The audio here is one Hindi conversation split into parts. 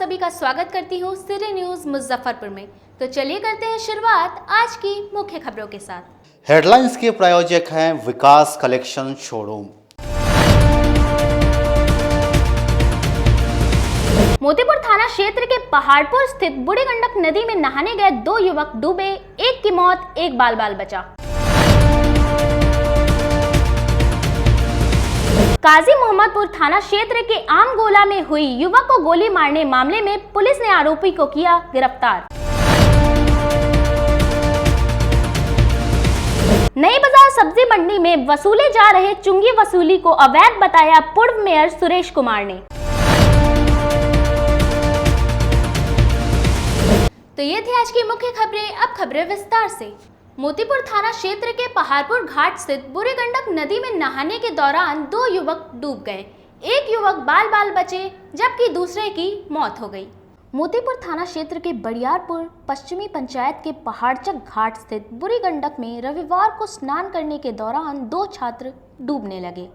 सभी का स्वागत करती हूँ सिटी न्यूज मुजफ्फरपुर में। तो चलिए करते हैं शुरुआत आज की मुख्य खबरों के साथ। हेडलाइंस के प्रायोजक हैं विकास कलेक्शन शोरूम। मोतीपुर थाना क्षेत्र के पहाड़पुर स्थित बूढ़ी गंडक नदी में नहाने गए 2 युवक डूबे, एक की मौत, एक बाल बचा। काजी मोहम्मदपुर थाना क्षेत्र के आमगोला में हुई युवक को गोली मारने मामले में पुलिस ने आरोपी को किया गिरफ्तार। नई बाजार सब्जी मंडी में वसूले जा रहे चुंगी वसूली को अवैध बताया पूर्व मेयर सुरेश कुमार ने। तो ये थी आज की मुख्य खबरें। अब खबरें विस्तार से। मोतीपुर थाना क्षेत्र के पहाड़पुर घाट स्थित बूढ़ी गंडक नदी में नहाने के दौरान 2 युवक डूब गए, एक युवक बाल बचे जबकि दूसरे की मौत हो गई। मोतीपुर थाना क्षेत्र के बड़ियारपुर पश्चिमी पंचायत के पहाड़चक घाट स्थित बूढ़ी गंडक में रविवार को स्नान करने के दौरान 2 छात्र डूबने लगे।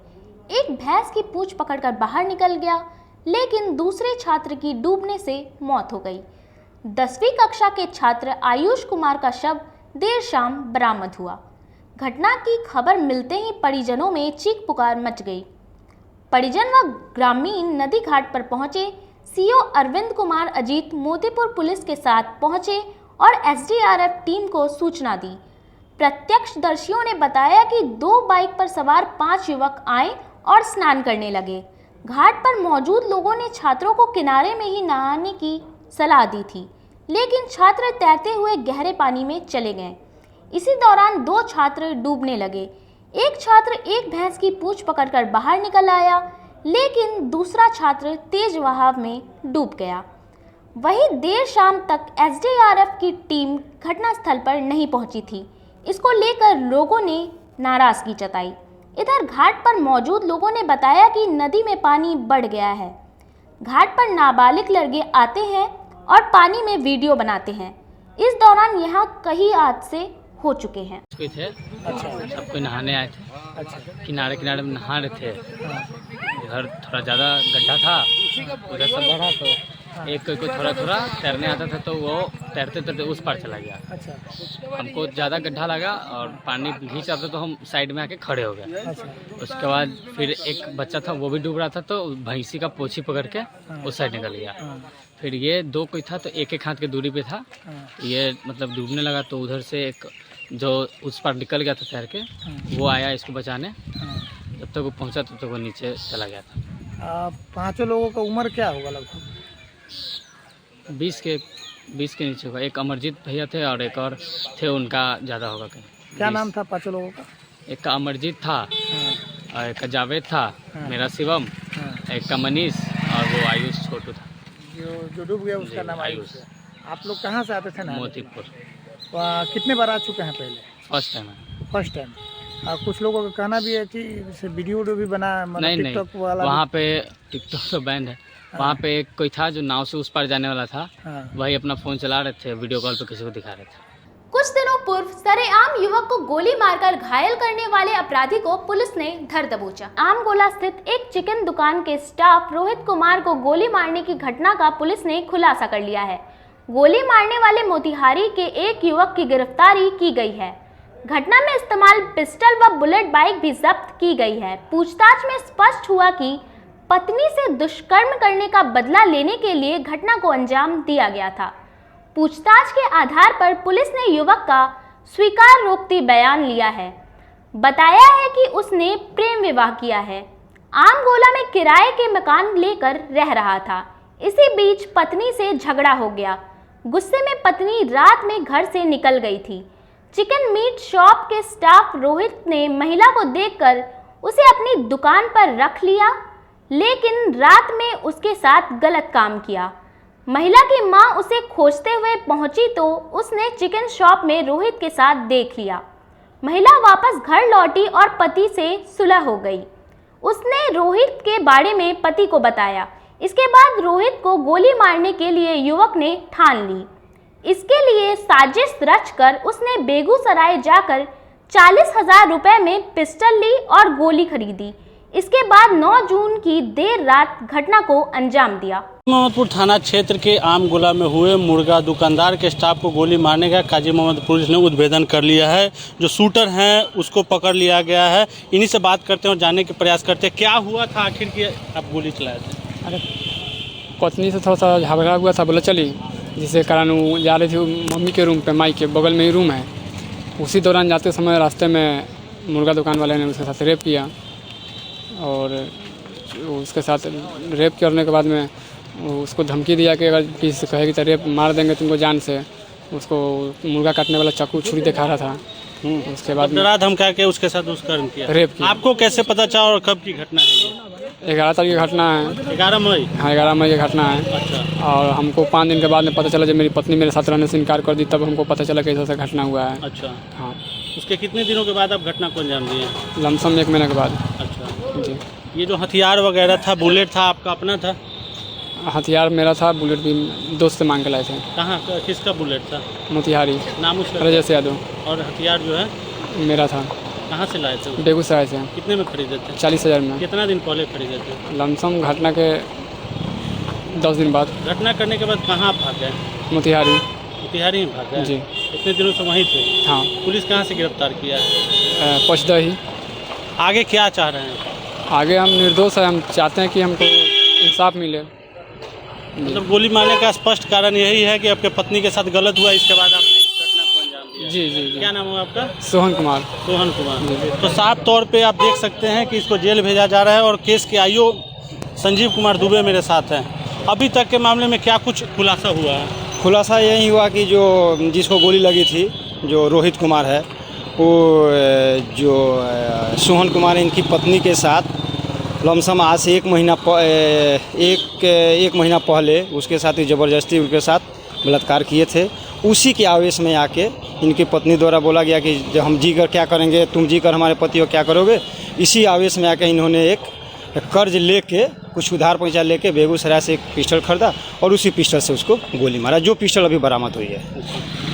एक भैंस की पूंछ पकड़कर बाहर निकल गया, लेकिन दूसरे छात्र की डूबने से मौत हो गई। 10वीं कक्षा के छात्र आयुष कुमार का शव देर शाम बरामद हुआ। घटना की खबर मिलते ही परिजनों में चीख पुकार मच गई। परिजन व ग्रामीण नदी घाट पर पहुंचे। सीओ अरविंद कुमार अजीत मोतीपुर पुलिस के साथ पहुंचे और एसडीआरएफ टीम को सूचना दी। प्रत्यक्षदर्शियों ने बताया कि 2 बाइक पर सवार 5 युवक आए और स्नान करने लगे। घाट पर मौजूद लोगों ने छात्रों को किनारे में ही नहाने की सलाह दी थी, लेकिन छात्र तैरते हुए गहरे पानी में चले गए। इसी दौरान 2 छात्र डूबने लगे। एक छात्र एक भैंस की पूंछ पकड़कर बाहर निकल आया, लेकिन दूसरा छात्र तेज बहाव में डूब गया। वहीं देर शाम तक एसडीआरएफ की टीम घटनास्थल पर नहीं पहुंची थी। इसको लेकर लोगों ने नाराजगी जताई। इधर घाट पर मौजूद लोगों ने बताया कि नदी में पानी बढ़ गया है। घाट पर नाबालिग लड़के आते हैं और पानी में वीडियो बनाते हैं। इस दौरान यहाँ कई हादसे हो चुके हैं। थे सब कोई नहाने आए थे। किनारे में नहा रहे थे। इधर थोड़ा ज़्यादा गड्ढा था, उधर सब बढ़ा तो एक कोई थोड़ा तैरने आता था, तो वो तैरते उस पार चला गया। हमको ज़्यादा गड्ढा लगा और पानी घींच आता तो हम साइड में आके खड़े हो गए। उसके बाद फिर एक बच्चा था, वो भी डूब रहा था, तो भैंसी का पोछी पकड़ के उस साइड निकल गया। फिर ये 2 कोई था, तो एक हाथ की दूरी पे था। ये मतलब डूबने लगा, तो उधर से एक जो उस पार निकल गया था तैर के, वो आया इसको बचाने। जब तक वो पहुंचा तब तक वो नीचे चला गया था। 5 लोगों का उम्र क्या होगा? लगभग 20 के नीचे होगा। एक अमरजीत भैया थे और एक और थे, उनका ज़्यादा होगा कहीं। क्या नाम था 5 लोगों का? एक का अमरजीत था और एक का जावेद था, मेरा शिवम, एक का मनीष और वो आयुष छोटू था। जो डूब गया उसका नाम आयुष है। आप लोग कहाँ से आते थे? मोतीपुर। कितने बार आ चुके हैं पहले? First time. कुछ लोगों का कहना भी है कि वीडियो भी बना, नहीं टिकटॉक वाला वहाँ पे टिकटॉक तो बैन है। वहाँ पे एक कोई था जो नाव से उस पार जाने वाला था। वही अपना फ़ोन चला रहे थे, वीडियो कॉल पे किसी को दिखा रहे थे। कुछ दिनों पूर्व सरेआम युवक को गोली मारकर घायल करने वाले अपराधी को पुलिस ने धर दबोचा। आमगोला स्थित एक चिकन दुकान के स्टाफ रोहित कुमार को गोली मारने की घटना का पुलिस ने खुलासा कर लिया है। गोली मारने वाले मोतिहारी के एक युवक की गिरफ्तारी की गई है। घटना में इस्तेमाल पिस्टल व बुलेट बाइक भी जब्त की गई है। पूछताछ में स्पष्ट हुआ कि पत्नी से दुष्कर्म करने का बदला लेने के लिए घटना को अंजाम दिया गया था। पूछताछ के आधार पर पुलिस ने युवक का स्वीकारोक्ति बयान लिया है। बताया है कि उसने प्रेम विवाह किया है। आमगोला में किराए के मकान लेकर रह रहा था। इसी बीच पत्नी से झगड़ा हो गया। गुस्से में पत्नी रात में घर से निकल गई थी। चिकन मीट शॉप के स्टाफ रोहित ने महिला को देखकर उसे अपनी दुकान पर रख लिया, लेकिन रात में उसके साथ गलत काम किया। महिला की मां उसे खोजते हुए पहुंची तो उसने चिकन शॉप में रोहित के साथ देख लिया। महिला वापस घर लौटी और पति से सुलह हो गई। उसने रोहित के बारे में पति को बताया। इसके बाद रोहित को गोली मारने के लिए युवक ने ठान ली। इसके लिए साजिश रचकर उसने बेगूसराय जाकर 40,000 रुपए में पिस्टल ली और गोली खरीदी। इसके बाद 9 जून की देर रात घटना को अंजाम दिया। मोहम्मदपुर थाना क्षेत्र के आमगोला में हुए मुर्गा दुकानदार के स्टाफ को गोली मारने का काजी मोहम्मद पुलिस ने उद्भेदन कर लिया है। जो शूटर हैं उसको पकड़ लिया गया है। इन्हीं से बात करते हैं और जानने के प्रयास करते हैं क्या हुआ था आखिर कि आप गोली चलाए थे। अरे पत्नी से थोड़ा सा झगड़ा हुआ था, बोला चली, जिसके कारण वो जा रही थी मम्मी के रूम पे, माई के बगल में ही रूम है। उसी दौरान जाते समय रास्ते में मुर्गा दुकान वाले ने उसके साथ रेप किया और उसके साथ रेप करने के बाद में उसको धमकी दिया कि अगर किसी से कहेगी तो रेप मार देंगे तुमको जान से। उसको मुर्गा काटने वाला चाकू छुरी दिखा रहा था। उसके बाद डरा धमका के उसके साथ दुष्कर्म किया। रेप किया। आपको कैसे पता चला और कब की घटना है ये? 11 तारीख की घटना है। 11 मई? हाँ, 11 मई की घटना है। अच्छा। और हमको 5 दिन के बाद में पता चला जब मेरी पत्नी मेरे साथ रहने से इनकार कर दी, तब हमको पता चला कि ऐसा घटना हुआ है। अच्छा। हाँ। उसके कितने दिनों के बाद आप घटना को अंजाम दिए? लमसम 1 महीने के बाद। अच्छा जी। ये जो हथियार वगैरह था, बुलेट था, आपका अपना था? हथियार मेरा था, बुलेट भी दोस्त से मांग के लाए थे। कहाँ किसका बुलेट था? मोतिहारी, नाम उसका? राजेश यादव। और हथियार जो है मेरा था। कहाँ से लाए थे? बेगूसराय से। कितने में खरीदे थे? 40,000 में। कितना दिन पहले खरीदे थे? लमसम घटना के 10 दिन बाद। घटना करने के बाद कहाँ भाग गए? मोतिहारी। मोतिहारी में भाग गए? जी। इतने दिनों से वहीं थे? हाँ। पुलिस कहाँ से गिरफ्तार किया है? पचदही। आगे क्या चाह रहे हैं? आगे हम निर्दोष है, हम चाहते हैं कि हमको इंसाफ मिले। मतलब गोली मारने का स्पष्ट कारण यही है कि आपके पत्नी के साथ गलत हुआ, इसके बाद आपने इस घटना को अंजाम दिया। जी जी जी। क्या नाम है आपका? सोहन कुमार। सोहन कुमार। तो साफ तौर पे आप देख सकते हैं कि इसको जेल भेजा जा रहा है और केस के आईओ संजीव कुमार दुबे मेरे साथ हैं। अभी तक के मामले में क्या कुछ खुलासा हुआ है? खुलासा यही हुआ कि जो जिसको गोली लगी थी, जो रोहित कुमार है, वो जो सोहन कुमार इनकी पत्नी के साथ लमसम आज से एक महीना पहले उसके साथ ही ज़बरदस्ती उनके साथ बलात्कार किए थे। उसी के आवेश में आके इनकी पत्नी द्वारा बोला गया कि जब हम जी कर क्या करेंगे, तुम जी कर हमारे पति को क्या करोगे। इसी आवेश में आके इन्होंने एक कर्ज लेके, कुछ उधार पैसा लेके बेगूसराय से एक पिस्टल खरीदा और उसी पिस्टल से उसको गोली मारा, जो पिस्टल अभी बरामद हुई है।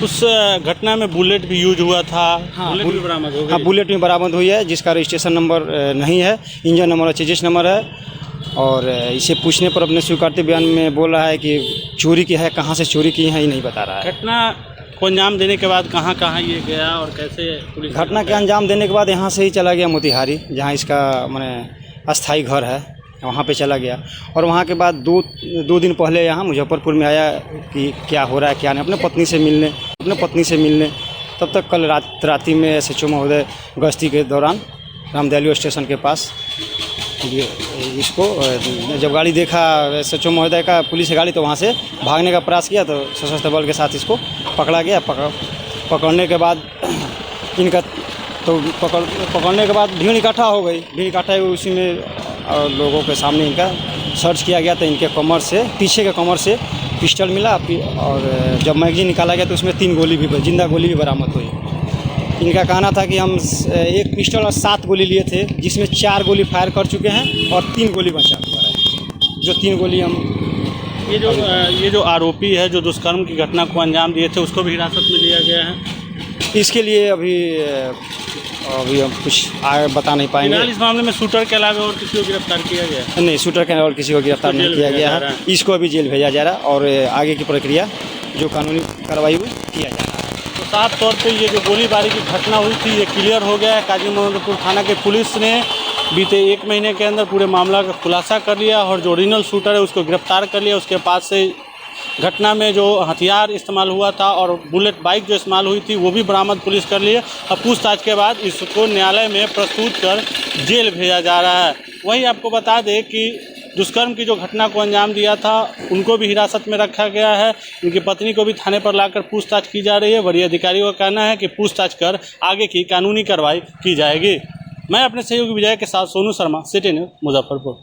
उस घटना में बुलेट भी यूज हुआ था? बुलेट भी बरामद हो गई? हाँ, बुलेट भी बरामद हुई है, जिसका रजिस्ट्रेशन नंबर नहीं है, इंजन नंबर और चेजिस नंबर है। और इसे पूछने पर अपने स्वीकृति बयान में बोल रहा है कि चोरी की है, कहाँ से चोरी की है ये नहीं बता रहा है। घटना को अंजाम देने के बाद कहाँ कहाँ ये गया और कैसे पुलिस? घटना के अंजाम देने के बाद यहाँ से ही चला गया मोतिहारी, जहाँ इसका माने अस्थाई घर है, वहाँ पे चला गया। और वहाँ के बाद दो दिन पहले यहाँ मुजफ्फरपुर में आया कि क्या हो रहा है क्या नहीं, अपने पत्नी से मिलने। तब तक कल रात्रि में SHO महोदय गश्ती के दौरान रामदयालु स्टेशन के पास इसको जब गाड़ी देखा SHO महोदय का, पुलिस की गाड़ी, तो वहाँ से भागने का प्रयास किया, तो सशस्त्र बल के साथ इसको पकड़ा गया। पकड़ने के बाद इनका पकड़ने के बाद भीड़ इकट्ठा हो गई। उसी में और लोगों के सामने इनका सर्च किया गया, तो इनके कमर से, पीछे के कमर से पिस्टल मिला। और जब मैगजीन निकाला गया तो उसमें 3 गोली भी, जिंदा गोली भी बरामद हुई। इनका कहना था कि हम एक पिस्टल और 7 गोली लिए थे, जिसमें 4 गोली फायर कर चुके हैं और 3 गोली बचा हुआ है। जो 3 गोली हम ये जो आरोपी है जो दुष्कर्म की घटना को अंजाम दिए थे, उसको भी हिरासत में लिया गया है। इसके लिए अभी हम कुछ आगे बता नहीं पाएंगे। इस मामले में शूटर के अलावा और किसी को गिरफ्तार किया गया है? नहीं, शूटर के और किसी को गिरफ्तार नहीं किया गया है। इसको अभी जेल भेजा जा रहा है और आगे की प्रक्रिया जो कानूनी कार्रवाई हुई किया जा रहा है। तो साफ तौर पे ये जो गोलीबारी की घटना हुई थी ये क्लियर हो गया है। काजी मोहम्मदपुर थाना के पुलिस ने बीते 1 महीने के अंदर पूरे मामला का खुलासा कर लिया और जो ओरिजिनल शूटर है उसको गिरफ्तार कर लिया। उसके पास से घटना में जो हथियार इस्तेमाल हुआ था और बुलेट बाइक जो इस्तेमाल हुई थी वो भी बरामद पुलिस कर ली है। और पूछताछ के बाद इसको न्यायालय में प्रस्तुत कर जेल भेजा जा रहा है। वहीं आपको बता दें कि दुष्कर्म की जो घटना को अंजाम दिया था उनको भी हिरासत में रखा गया है। उनकी पत्नी को भी थाने पर लाकर पूछताछ की जा रही है। वरीय अधिकारियों का कहना है कि पूछताछ कर आगे की कानूनी कार्रवाई की जाएगी। मैं अपने सहयोगी विजय के साथ सोनू शर्मा, सिटी न्यूज़, मुजफ्फरपुर।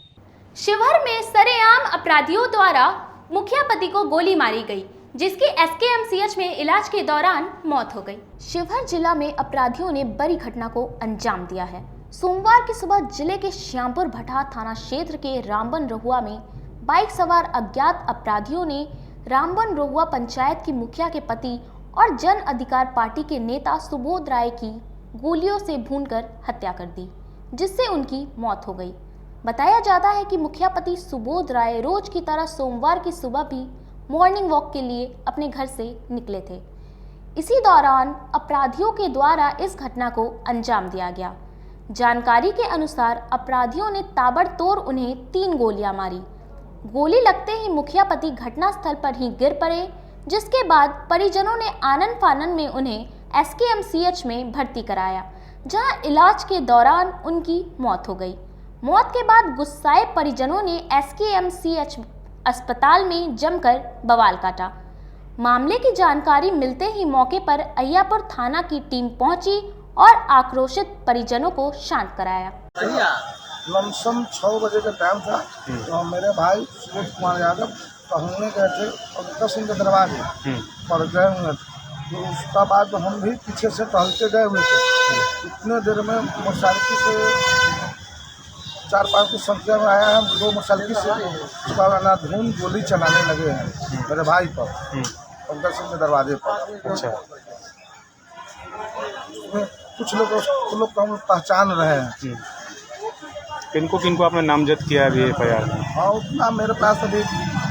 शिवहर में सरेआम अपराधियों द्वारा मुखिया पति को गोली मारी गई, जिसकी SKMCH में इलाज के दौरान मौत हो गई। शिवहर जिला में अपराधियों ने बड़ी घटना को अंजाम दिया है। सोमवार की सुबह जिले के श्यामपुर भटा थाना क्षेत्र के रामबन रहुआ में बाइक सवार अज्ञात अपराधियों ने रामबन रहुआ पंचायत की मुखिया के पति और जन अधिकार पार्टी के नेता सुबोध राय की गोलियों से भूनकर हत्या कर दी, जिससे उनकी मौत हो गई। बताया जाता है कि मुखिया पति सुबोध राय रोज की तरह सोमवार की सुबह भी मॉर्निंग वॉक के लिए अपने घर से निकले थे। इसी दौरान अपराधियों के द्वारा इस घटना को अंजाम दिया गया। जानकारी के अनुसार अपराधियों ने ताबड़तोड़ उन्हें 3 गोलियां मारी। गोली लगते ही मुखिया पति घटनास्थल पर ही गिर पड़े, जिसके बाद परिजनों ने आनन फानन में उन्हें SKMCH में भर्ती कराया, जहां इलाज के दौरान उनकी मौत हो गई। मौत के बाद गुस्साए परिजनों ने SKMCH अस्पताल में जमकर बवाल काटा। मामले की जानकारी मिलते ही मौके पर अय्यापुर थाना की टीम पहुंची और आक्रोशित परिजनों को शांत कराया। लमसम 6 बजे का टाइम था, तो मेरे भाई सुबोध कुमार यादव टहलने गए थे और सिंह के दरवाजे पर गए हुए थे। तो उसका बाद हम भी पीछे से टहलते गए हुए थे। इतने देर में मोटरसाइकिल से 4-5 की संख्या में आया है, 2 मोटरसाइकिल से उसका अंधाधुंध गोली चलाने लगे हैं मेरे भाई पर, पंकज सिंह के दरवाजे पर। अच्छा, कुछ लोग को हम पहचान रहे हैं। किनको आपने नामजद किया है अभी FIR में? हाँ, उतना मेरे पास अभी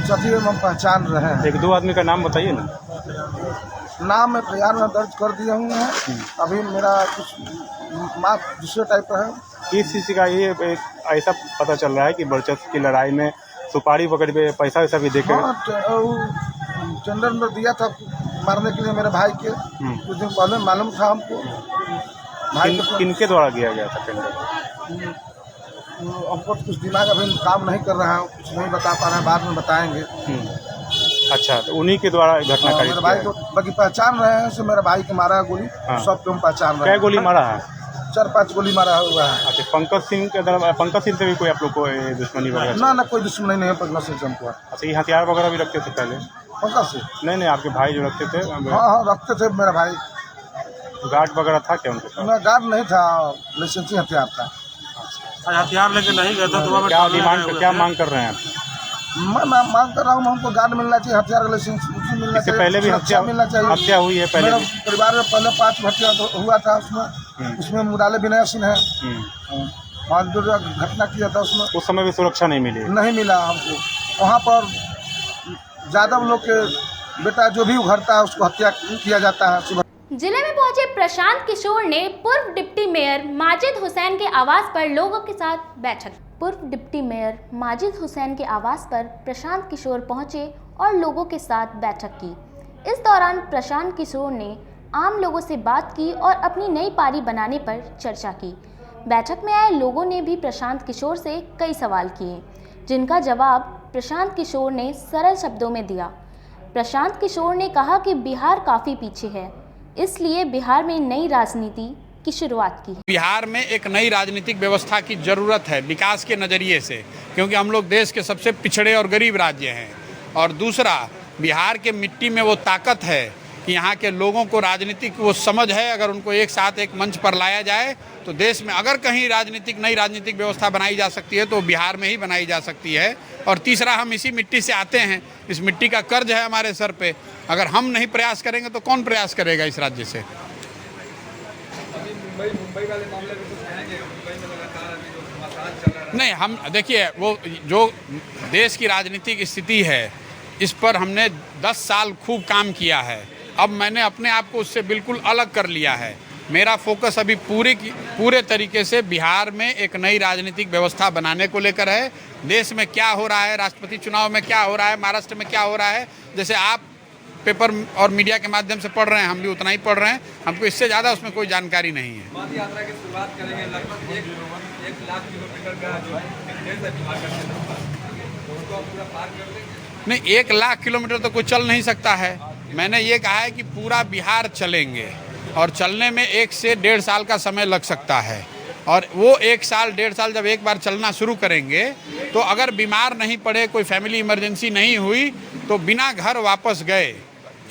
सभी हम पहचान रहे हैं। 1-2 आदमी का नाम बताइए ना। नाम FIR में दर्ज कर दिए हुए हैं। अभी मेरा कुछ मार्क दूसरे टाइप का है। किस चीज़ का ये एक ऐसा पता चल रहा है कि वर्चस्व की लड़ाई में सुपारी पकड़ पे पैसा वैसा भी देखे? हाँ, टेंडर में दिया था मारने के लिए मेरे भाई के। कुछ दिन पहले मालूम था हमको। किनके द्वारा दिया गया था टेंडर? हमको कुछ दिमाग अभी काम नहीं कर रहा है, कुछ नहीं बता पा रहे हैं, बाद में बताएंगे। अच्छा, तो उन्हीं के द्वारा घटना मेरे भाई को बाकी पहचान रहे हैं। मेरे भाई के मारा गोली सबको हम पहचान रहे हैं। क्या गोली मारा है? 4-5 गोली मारा हुआ है। अच्छा, पंकज सिंह से भी कोई आप लोग को दुश्मनी वगैरह? ना, कोई दुश्मनी नहीं है पंकज सिंह से हमको। अच्छा, ये हथियार वगैरह भी रखते थे पहले? पंकज से? नहीं, आपके भाई जो रखते थे? हाँ, रखते थे मेरा भाई। गार्ड वगैरह था क्या उनके पास? गार्ड नहीं था, लाइसेंसी हथियार था। हथियार लेके नहीं गया था तो क्या मांग कर रहे हैं आप? मैं मांग कर रहा हूँ, हमको गार्ड मिलना चाहिए, हथियार का लाइसेंस मिलना चाहिए। पहले भी हत्या हुई है पहले? मेरे परिवार में पहले 5 हत्या हुआ था, उसमें मुराले विनय सिंह है। 5 घटना किया था उसमें। उस समय भी सुरक्षा नहीं मिला हमको। वहाँ पर यादव लोग के बेटा जो भी उभरता है उसको हत्या किया जाता है। जिले में पहुंचे प्रशांत किशोर ने पूर्व डिप्टी मेयर माजिद हुसैन के आवास पर लोगों के साथ बैठक। पूर्व डिप्टी मेयर माजिद हुसैन के आवास पर प्रशांत किशोर पहुंचे और लोगों के साथ बैठक की। इस दौरान प्रशांत किशोर ने आम लोगों से बात की और अपनी नई पारी बनाने पर चर्चा की। बैठक में आए लोगों ने भी प्रशांत किशोर से कई सवाल किए, जिनका जवाब प्रशांत किशोर ने सरल शब्दों में दिया। प्रशांत किशोर ने कहा कि बिहार काफ़ी पीछे है, इसलिए बिहार में नई राजनीति की शुरुआत की है। बिहार में एक नई राजनीतिक व्यवस्था की ज़रूरत है विकास के नज़रिए से, क्योंकि हम लोग देश के सबसे पिछड़े और गरीब राज्य हैं। और दूसरा, बिहार के मिट्टी में वो ताकत है कि यहाँ के लोगों को राजनीतिक वो समझ है। अगर उनको एक साथ एक मंच पर लाया जाए तो देश में अगर कहीं नई राजनीतिक व्यवस्था बनाई जा सकती है तो बिहार में ही बनाई जा सकती है। और तीसरा, हम इसी मिट्टी से आते हैं, इस मिट्टी का कर्ज है हमारे सर पे। अगर हम नहीं प्रयास करेंगे तो कौन प्रयास करेगा इस राज्य से? नहीं, हम देखिए, वो जो देश की राजनीतिक स्थिति है इस पर हमने 10 साल खूब काम किया है। अब मैंने अपने आप को उससे बिल्कुल अलग कर लिया है। मेरा फोकस अभी पूरे तरीके से बिहार में एक नई राजनीतिक व्यवस्था बनाने को लेकर है। देश में क्या हो रहा है, राष्ट्रपति चुनाव में क्या हो रहा है, महाराष्ट्र में क्या हो रहा है, जैसे आप पेपर और मीडिया के माध्यम से पढ़ रहे हैं, हम भी उतना ही पढ़ रहे हैं। हमको इससे ज़्यादा उसमें कोई जानकारी नहीं है। पद यात्रा की शुरुआत करेंगे, लगभग 1 लाख किलोमीटर का जो उसको पूरा पार कर देंगे। नहीं, 1 लाख किलोमीटर तो कोई चल नहीं सकता है। मैंने ये कहा है कि पूरा बिहार चलेंगे और चलने में 1 से 1.5 साल का समय लग सकता है। और वो 1 साल 1.5 साल जब एक बार चलना शुरू करेंगे तो अगर बीमार नहीं पड़े, कोई फैमिली इमरजेंसी नहीं हुई तो बिना घर वापस गए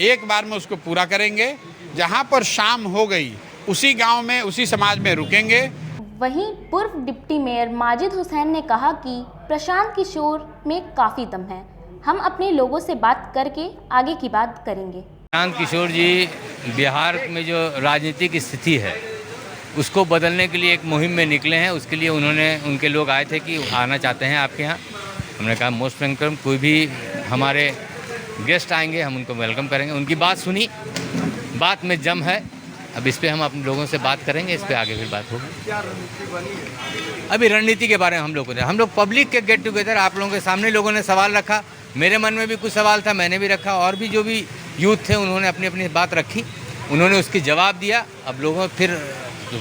एक बार में उसको पूरा करेंगे। जहाँ पर शाम हो गई उसी गांव में, उसी समाज में रुकेंगे। वहीं पूर्व डिप्टी मेयर माजिद हुसैन ने कहा कि प्रशांत किशोर में काफ़ी दम है। हम अपने लोगों से बात करके आगे की बात करेंगे। प्रशांत किशोर जी, बिहार में जो राजनीतिक स्थिति है उसको बदलने के लिए एक मुहिम में निकले हैं। उसके लिए उनके लोग आए थे कि आना चाहते हैं आपके यहाँ। हमने कहा मोस्ट वेलकम, कोई भी हमारे गेस्ट आएंगे हम उनको वेलकम करेंगे। उनकी बात सुनी, बात में जम है। अब इस पे हम अपने लोगों से बात करेंगे, इस पे आगे फिर बात होगी। अभी रणनीति के बारे में हम लोग पब्लिक के गेट टुगेदर, आप लोगों के सामने लोगों ने सवाल रखा, मेरे मन में भी कुछ सवाल था, मैंने भी रखा, और भी जो भी यूथ थे उन्होंने अपनी अपनी बात रखी, उन्होंने उसकी जवाब दिया। अब लोगों फिर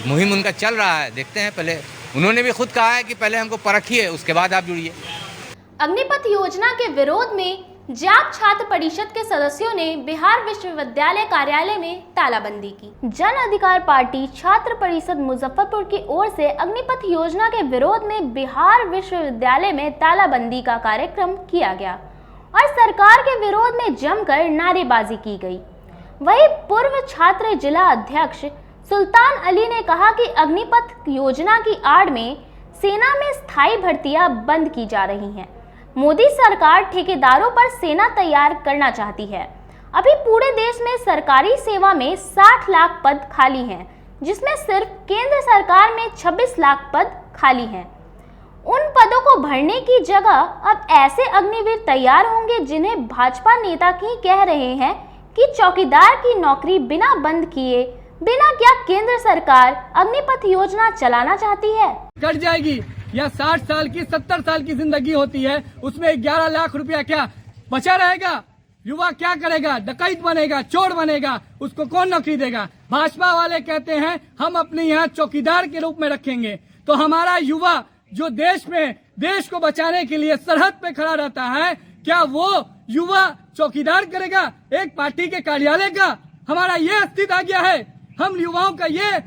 मुहिम उनका चल रहा है, देखते हैं। पहले उन्होंने भी खुद कहा है कि पहले हमको परखिए, उसके बाद आप जुड़िए। अग्निपथ योजना के विरोध में जाप छात्र परिषद के सदस्यों ने बिहार विश्वविद्यालय कार्यालय में तालाबंदी की। जन अधिकार पार्टी छात्र परिषद मुजफ्फरपुर की ओर से अग्निपथ योजना के विरोध में बिहार विश्वविद्यालय में तालाबंदी का कार्यक्रम किया गया और सरकार के विरोध में जमकर नारेबाजी की गई। वहीं पूर्व छात्र जिला अध्यक्ष सुल्तान अली ने कहा कि अग्निपथ योजना की आड़ में सेना में स्थायी भर्तियां बंद की जा रही हैं। मोदी सरकार ठेकेदारों पर सेना तैयार करना चाहती है। अभी पूरे देश में सरकारी सेवा में 60 लाख पद खाली हैं, जिसमें सिर्फ केंद्र सरकार में 26 लाख पद खाली हैं। उन पदों को भरने की जगह अब ऐसे अग्निवीर तैयार होंगे जिन्हें भाजपा नेता ही कह रहे हैं कि चौकीदार की नौकरी बिना बंद किए बिना क्या केंद्र सरकार अग्निपथ योजना चलाना चाहती है। कट जाएगी या 60 साल की 70 साल की जिंदगी होती है, उसमें 11 लाख रुपया क्या बचा रहेगा? युवा क्या करेगा? डकैत बनेगा, चोर बनेगा, उसको कौन नौकरी देगा? भाजपा वाले कहते हैं हम अपने यहाँ चौकीदार के रूप में रखेंगे। तो हमारा युवा जो देश में देश को बचाने के लिए सरहद पे खड़ा रहता है, क्या वो युवा चौकीदार करेगा एक पार्टी के कार्यालय का? हमारा ये अस्तित्व आ गया है। हम युवाओं का ये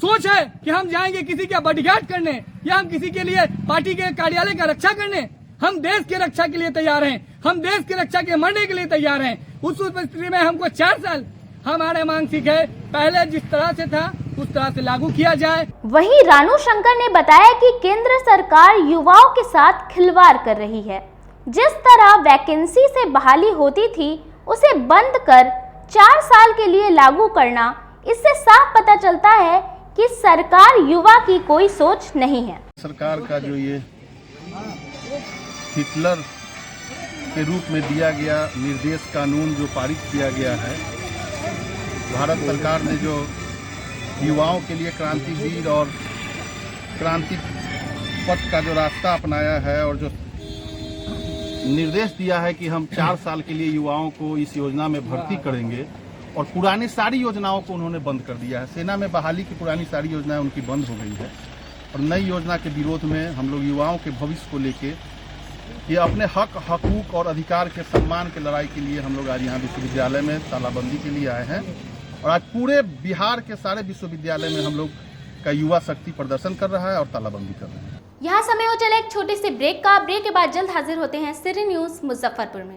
सोच है कि हम जाएंगे किसी का बॉडीगार्ड करने या हम किसी के लिए पार्टी के कार्यालय का रक्षा करने। हम देश की रक्षा के लिए तैयार हैं, हम देश की रक्षा के मरने के लिए तैयार हैं। उस स्थिति में हमको 4 साल हमारे मानसिक है पहले जिस तरह से था उस तरह से लागू किया जाए। वहीं रानू शंकर ने बताया कि केंद्र सरकार युवाओं के साथ खिलवाड़ कर रही है। जिस तरह वैकेंसी से बहाली होती थी उसे बंद कर 4 साल के लिए लागू करना, इससे साफ पता चलता है कि सरकार युवा की कोई सोच नहीं है। सरकार का जो ये हिटलर के रूप में दिया गया निर्देश कानून जो पारित किया गया है, भारत सरकार ने जो युवाओं के लिए क्रांतिवीर और क्रांति पथ का जो रास्ता अपनाया है और जो निर्देश दिया है कि हम 4 साल के लिए युवाओं को इस योजना में भर्ती करेंगे, और पुरानी सारी योजनाओं को उन्होंने बंद कर दिया है। सेना में बहाली की पुरानी सारी योजनाएं उनकी बंद हो गई है और नई योजना के विरोध में हम लोग युवाओं के भविष्य को लेके ये अपने हक, हकूक और अधिकार के सम्मान की लड़ाई के लिए हम लोग आज यहाँ विश्वविद्यालय में तालाबंदी के लिए आए हैं। और आज पूरे बिहार के सारे विश्वविद्यालय में हम लोग का युवा शक्ति प्रदर्शन कर रहा है और तालाबंदी कर रहे हैं। यहाँ समय हो चला एक छोटे से ब्रेक का। ब्रेक के बाद जल्द हाजिर होते हैं सिटी न्यूज मुजफ्फरपुर में।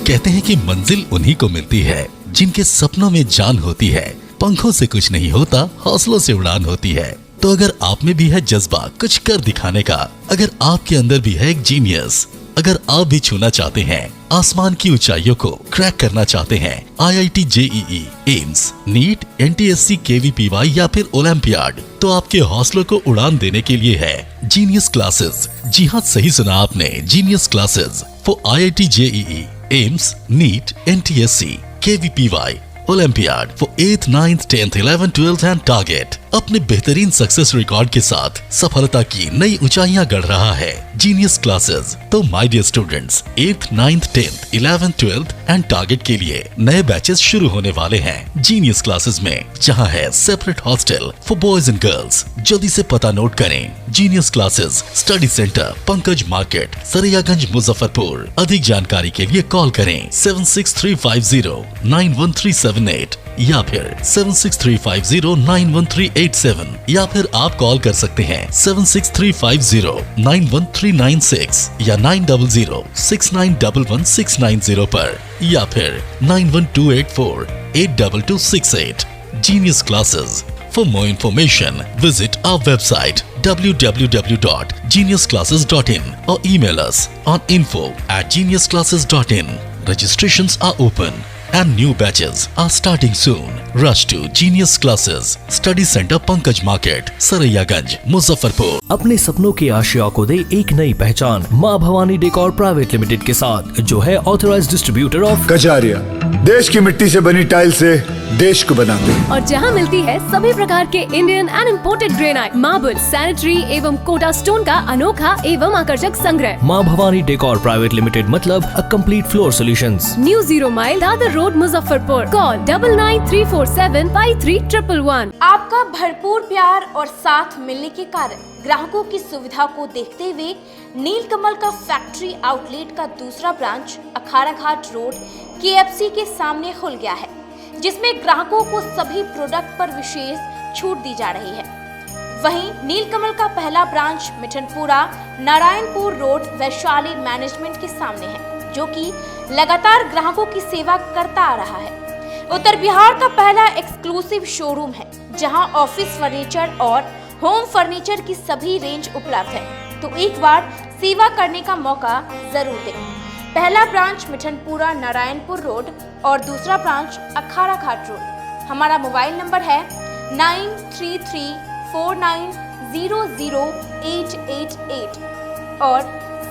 कहते हैं कि मंजिल उन्हीं को मिलती है जिनके सपनों में जान होती है। पंखों से कुछ नहीं होता, हौसलों से उड़ान होती है। तो अगर आप में भी है जज्बा कुछ कर दिखाने का, अगर आपके अंदर भी है एक जीनियस, अगर आप भी छूना चाहते हैं आसमान की ऊंचाइयों को, क्रैक करना चाहते हैं IIT JEE, AIIMS, NEET, NTSC, KVPY या फिर ओलंपियाड, तो आपके हौसलों को उड़ान देने के लिए है जीनियस क्लासेस। जी हाँ, सही सुना आपने, genius classes for IIT JEE, AIIMS, NEET, NTSC, KVPY, olympiad for 8th, 9th, 10th, 11th, 12th and target. अपने बेहतरीन सक्सेस रिकॉर्ड के साथ सफलता की नई ऊंचाइयां गढ़ रहा है जीनियस क्लासेस। तो my dear students, 8th, 9th, 10th, 11th, 12th and target के लिए नए बैचेस शुरू होने वाले हैं जीनियस क्लासेस में, जहां है separate hostel for boys and girls. जल्दी से पता नोट करें, genius classes, study centre, Pankaj market, Saraiyaganj, Muzaffarpur. अधिक जानकारी के लिए कॉल करें 7635091378 या फिर 7635091387 या फिर आप कॉल कर सकते हैं 7635091396 या 9006911690 पर या फिर 9128482268। Genius Classes. For more information, visit our website www.geniusclasses.in or email us on info@geniusclasses.in. Registrations are open and new batches are starting soon. Rush to Genius Classes, Study Center Pankaj Market, Saraiyaganj, Muzaffarpur. अपने सपनों की आशिया को दे एक नई पहचान माँ भवानी डेकोर प्राइवेट लिमिटेड के साथ, जो है ऑथराइज्ड डिस्ट्रीब्यूटर ऑफ कजारिया। देश की मिट्टी से बनी टाइल से देश को बनाते हैं। और जहां मिलती है सभी प्रकार के Indian and imported granite, marble, sanitary एवं कोटा स्टोन का अनोखा एवं आकर्षक संग्रह। माँ भवानी डेकोर प्राइवेट लिमिटेड मतलब a complete floor solutions. New 0 mile Dadar road, Muzaffarpur. Call 9934753111। आपका भरपूर प्यार और साथ मिलने के कारण ग्राहकों की सुविधा को देखते हुए नीलकमल का फैक्ट्री आउटलेट का दूसरा ब्रांच अखाड़ा घाट रोड KFC के सामने खुल गया है, जिसमें ग्राहकों को सभी प्रोडक्ट पर विशेष छूट दी जा रही है। वहीं नीलकमल का पहला branch Mithanpura Narayanpur road Vaishali management के सामने है, जो कि लगातार ग्राहकों की सेवा करता आ रहा है। उत्तर बिहार का पहला एक्सक्लूसिव शोरूम है, जहां ऑफिस फर्नीचर और होम फर्नीचर की सभी रेंज उपलब्ध है, तो एक बार सेवा करने का मौका जरूर दें। पहला ब्रांच मिठनपुरा नारायणपुर रोड और दूसरा ब्रांच अखाड़ा घाट रोड। हमारा मोबाइल नंबर है 9334900888 और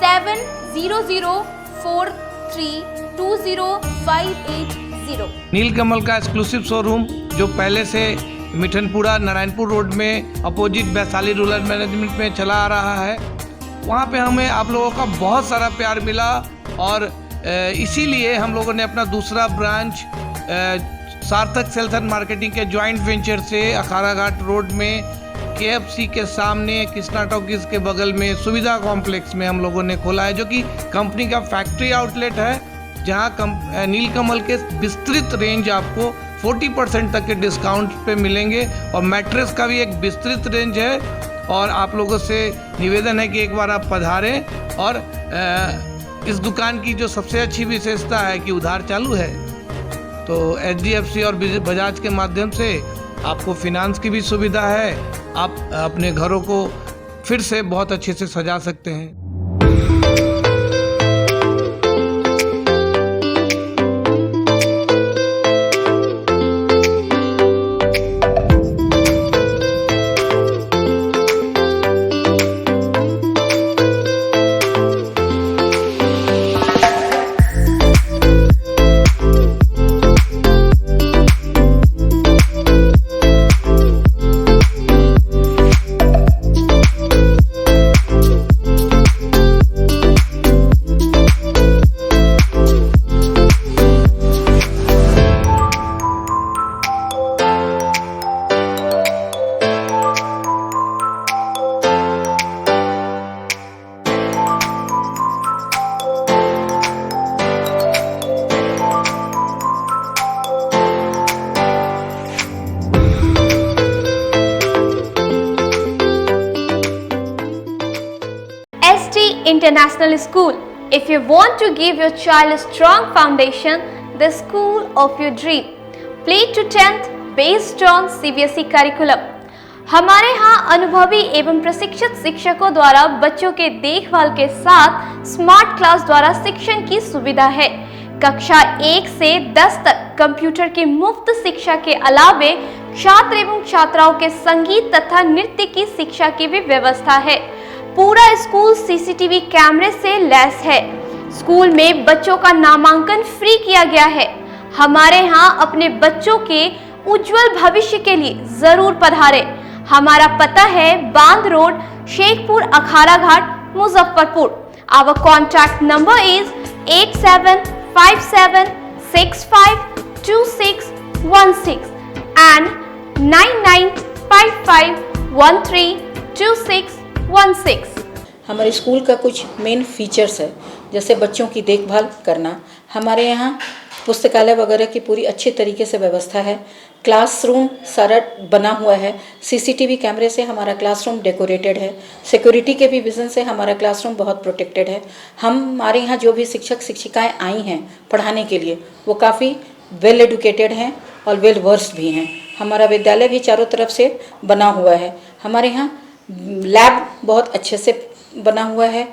7004320580। नीलकमल का एक्सक्लूसिव शोरूम जो पहले से मिठनपुरा नारायणपुर रोड में अपोजिट वैशाली रूरल मैनेजमेंट में चला आ रहा है, वहाँ पे हमें आप लोगों का बहुत सारा प्यार मिला और इसीलिए हम लोगों ने अपना दूसरा ब्रांच सार्थक सेल्स एंड मार्केटिंग के जॉइंट वेंचर से अखाड़ा घाट रोड में KFC के सामने कृष्णा टॉकीज के बगल में सुविधा कॉम्प्लेक्स में हम लोगों ने खोला है, जो कि कंपनी का फैक्ट्री आउटलेट है, जहां नीलकमल के विस्तृत रेंज आपको 40% तक के डिस्काउंट पे मिलेंगे और मैट्रेस का भी एक विस्तृत रेंज है। और आप लोगों से निवेदन है कि एक बार आप पधारें। और इस दुकान की जो सबसे अच्छी विशेषता है कि उधार चालू है, तो HDFC और बजाज के माध्यम से आपको फिनांस की भी सुविधा है। आप अपने घरों को फिर से बहुत अच्छे से सजा सकते हैं। International School. If you want to give your child a strong foundation, the school of your dream. Play to 10th based on CBSE curriculum. हमारे यहाँ अनुभवी एवं प्रशिक्षित शिक्षकों द्वारा बच्चों के देखभाल के साथ स्मार्ट क्लास द्वारा शिक्षण की सुविधा है। कक्षा 1 से 10 तक कंप्यूटर की मुफ्त शिक्षा के अलावे छात्र एवं छात्राओं के संगीत तथा नृत्य की शिक्षा की भी व्यवस्था है। पूरा स्कूल CCTV कैमरे से लैस है। स्कूल में बच्चों का नामांकन फ्री किया गया है। हमारे यहाँ अपने बच्चों के उज्जवल भविष्य के लिए जरूर पधारें। हमारा पता है बांध road, Shekhpur, Akhara Ghat, Muzaffarpur. Our contact number is 8757652616 and 9955132616। हमारे स्कूल का कुछ मेन फीचर्स है, जैसे बच्चों की देखभाल करना। हमारे यहाँ पुस्तकालय वगैरह की पूरी अच्छी तरीके से व्यवस्था है। क्लासरूम सारा बना हुआ है। CCTV कैमरे से हमारा क्लासरूम डेकोरेटेड है। सिक्योरिटी के भी विजन से हमारा क्लासरूम बहुत प्रोटेक्टेड है। हमारे यहाँ जो भी शिक्षक शिक्षिकाएं आई हैं पढ़ाने के लिए, वो काफ़ी वेल एडुकेटेड हैं और वेल वर्स्ड भी हैं। हमारा विद्यालय भी चारों तरफ से बना हुआ है। हमारे यहाँ लैब बहुत अच्छे से बना हुआ है।